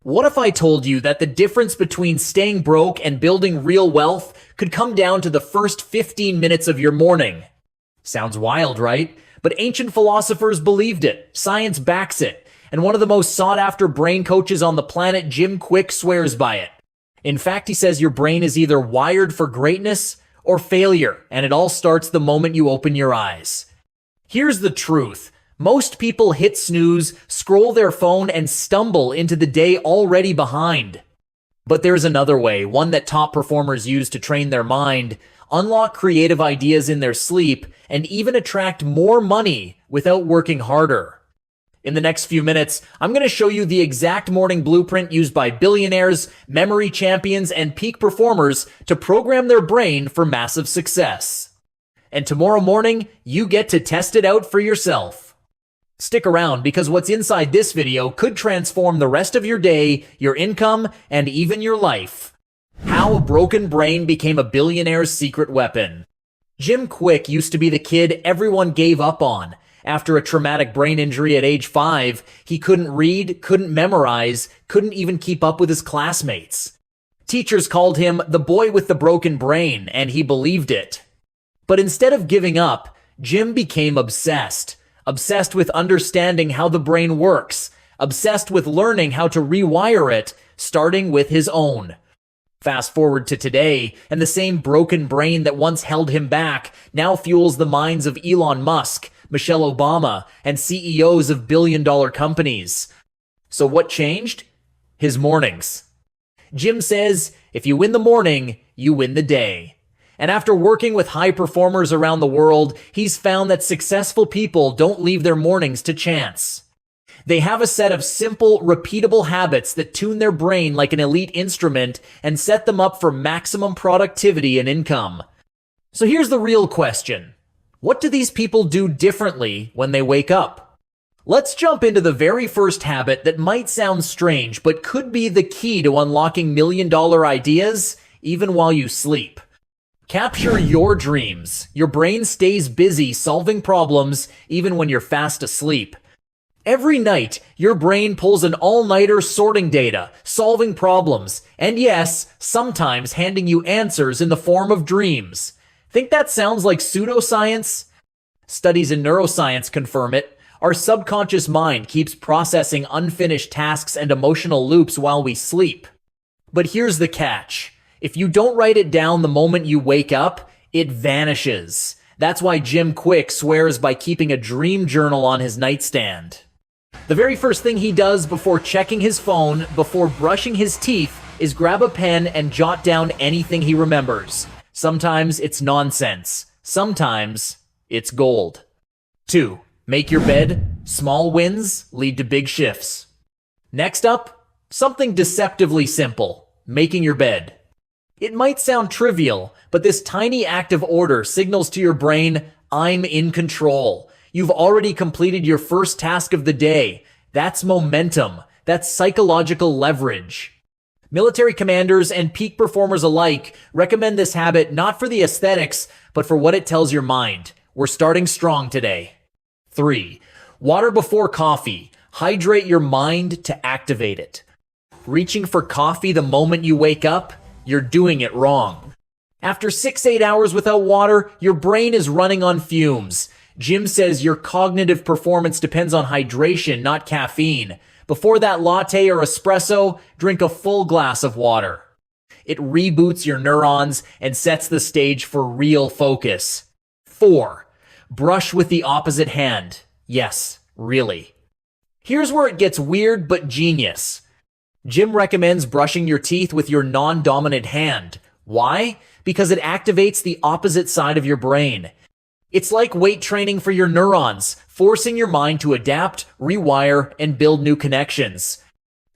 What if I told you that the difference between staying broke and building real wealth could come down to the first 15 minutes of your morning? Sounds wild, right? But ancient philosophers believed it, science backs it, and one of the most sought-after brain coaches on the planet, Jim Kwik, swears by it. In fact, he says your brain is either wired for greatness or failure, and it all starts the moment you open your eyes. Here's the truth. Most people hit snooze, scroll their phone, and stumble into the day already behind. But there's another way, one that top performers use to train their mind, unlock creative ideas in their sleep, and even attract more money without working harder. In the next few minutes, I'm going to show you the exact morning blueprint used by billionaires, memory champions, and peak performers to program their brain for massive success. And tomorrow morning, you get to test it out for yourself. Stick around because what's inside this video could transform the rest of your day, your income, and even your life. How a broken brain became a billionaire's secret weapon. Jim Kwik used to be the kid everyone gave up on. After a traumatic brain injury at age 5, he couldn't read, couldn't memorize, couldn't even keep up with his classmates. Teachers called him the boy with the broken brain, and he believed it. But instead of giving up, Jim became obsessed. Obsessed with understanding how the brain works, obsessed with learning how to rewire it, starting with his own. Fast forward to today, and the same broken brain that once held him back now fuels the minds of Elon Musk, Michelle Obama, and CEOs of billion-dollar companies. So what changed? His mornings. Jim says, if you win the morning, you win the day. And after working with high performers around the world, he's found that successful people don't leave their mornings to chance. They have a set of simple, repeatable habits that tune their brain like an elite instrument and set them up for maximum productivity and income. So here's the real question. What do these people do differently when they wake up? Let's jump into the very first habit that might sound strange, but could be the key to unlocking million-dollar ideas, even while you sleep. Capture your dreams. Your brain stays busy solving problems even when you're fast asleep. Every night, your brain pulls an all-nighter sorting data, solving problems, and yes, sometimes handing you answers in the form of dreams. Think that sounds like pseudoscience? Studies in neuroscience confirm it. Our subconscious mind keeps processing unfinished tasks and emotional loops while we sleep. But here's the catch. If you don't write it down the moment you wake up, it vanishes. That's why Jim Kwik swears by keeping a dream journal on his nightstand. The very first thing he does before checking his phone, before brushing his teeth, is grab a pen and jot down anything he remembers. Sometimes it's nonsense. Sometimes it's gold. 2. Make your bed. Small wins lead to big shifts. Next up, something deceptively simple. Making your bed. It might sound trivial, but this tiny act of order signals to your brain, I'm in control. You've already completed your first task of the day. That's momentum. That's psychological leverage. Military commanders and peak performers alike recommend this habit not for the aesthetics, but for what it tells your mind. We're starting strong today. 3. Water before coffee. Hydrate your mind to activate it. Reaching for coffee the moment you wake up? You're doing it wrong. After 6-8 hours without water, your brain is running on fumes. Jim says your cognitive performance depends on hydration, not caffeine. Before that latte or espresso, drink a full glass of water. It reboots your neurons and sets the stage for real focus. 4. Brush with the opposite hand. Yes, really. Here's where it gets weird but genius. Jim recommends brushing your teeth with your non-dominant hand. Why? Because it activates the opposite side of your brain. It's like weight training for your neurons, forcing your mind to adapt, rewire, and build new connections.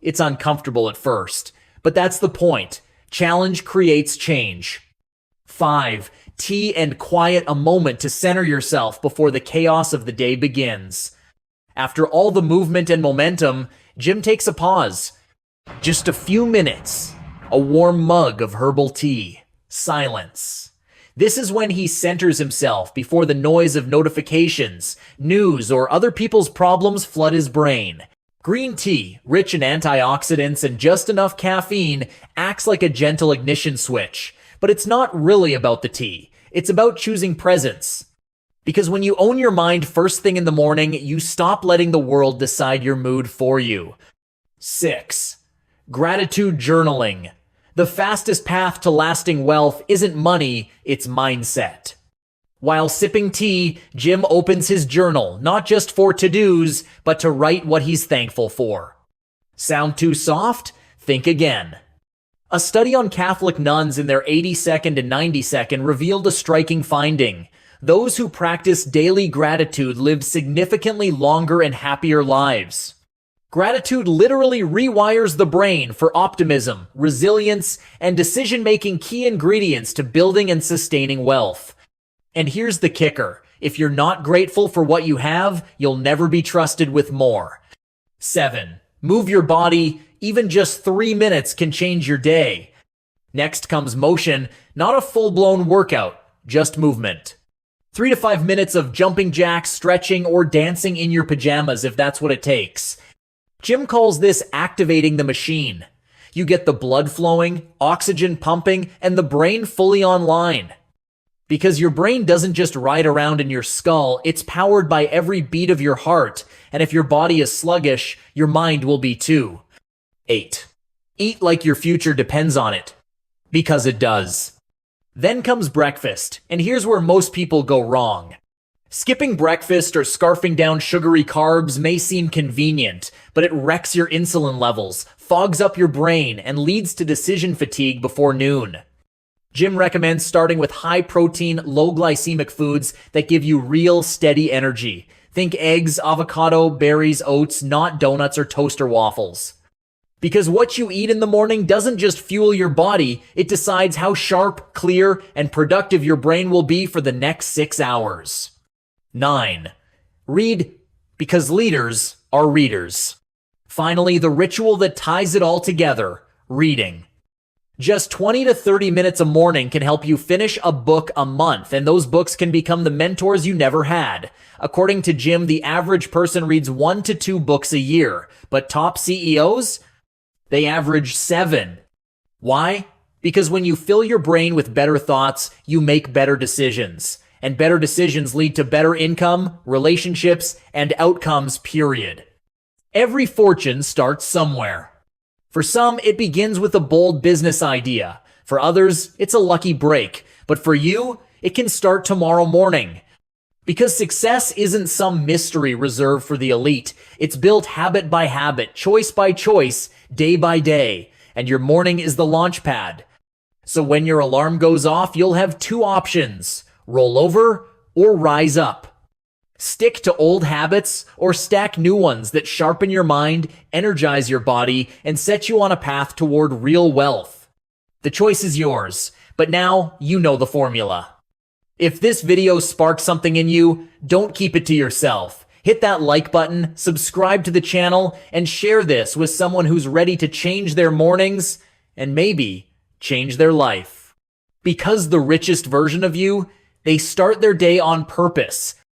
It's uncomfortable at first, but that's the point. Challenge creates change. 5. Tea and quiet a moment to center yourself before the chaos of the day begins. After all the movement and momentum, Jim takes a pause. Just a few minutes, a warm mug of herbal tea, silence. This is when he centers himself before the noise of notifications, news, or other people's problems flood his brain. Green tea, rich in antioxidants and just enough caffeine, acts like a gentle ignition switch. But it's not really about the tea. It's about choosing presence. Because when you own your mind first thing in the morning, you stop letting the world decide your mood for you. 6. Gratitude journaling. The fastest path to lasting wealth isn't money, it's mindset. While sipping tea, Jim opens his journal, not just for to-dos, but to write what he's thankful for. Sound too soft? Think again. A study on Catholic nuns in their 82nd and 92nd revealed a striking finding. Those who practice daily gratitude live significantly longer and happier lives. Gratitude literally rewires the brain for optimism, resilience, and decision-making, key ingredients to building and sustaining wealth. And here's the kicker. If you're not grateful for what you have, you'll never be trusted with more. 7. Move your body. Even just 3 minutes can change your day. Next comes motion, not a full-blown workout, just movement. 3 to 5 minutes of jumping jacks, stretching, or dancing in your pajamas if that's what it takes. Jim calls this activating the machine. You get the blood flowing, oxygen pumping, and the brain fully online. Because your brain doesn't just ride around in your skull, it's powered by every beat of your heart, and if your body is sluggish, your mind will be too. 8. Eat like your future depends on it. Because it does. Then comes breakfast, and here's where most people go wrong. Skipping breakfast or scarfing down sugary carbs may seem convenient, but it wrecks your insulin levels, fogs up your brain, and leads to decision fatigue before noon. Jim recommends starting with high-protein, low-glycemic foods that give you real, steady energy. Think eggs, avocado, berries, oats, not donuts or toaster waffles. Because what you eat in the morning doesn't just fuel your body, it decides how sharp, clear, and productive your brain will be for the next 6 hours. 9. Read because leaders are readers. Finally, the ritual that ties it all together, reading. Just 20 to 30 minutes a morning can help you finish a book a month, and those books can become the mentors you never had. According to Jim, the average person reads 1 to 2 books a year, but top CEOs? They average 7. Why? Because when you fill your brain with better thoughts, you make better decisions. And better decisions lead to better income, relationships, and outcomes, period. Every fortune starts somewhere. For some, it begins with a bold business idea. For others, it's a lucky break. But for you, it can start tomorrow morning. Because success isn't some mystery reserved for the elite. It's built habit by habit, choice by choice, day by day. And your morning is the launch pad. So when your alarm goes off, you'll have 2 options. Roll over or rise up. Stick to old habits or stack new ones that sharpen your mind, energize your body, and set you on a path toward real wealth. The choice is yours, but now you know the formula. If this video sparked something in you, don't keep it to yourself. Hit that like button, subscribe to the channel, and share this with someone who's ready to change their mornings and maybe change their life. Because the richest version of you, they start their day on purpose.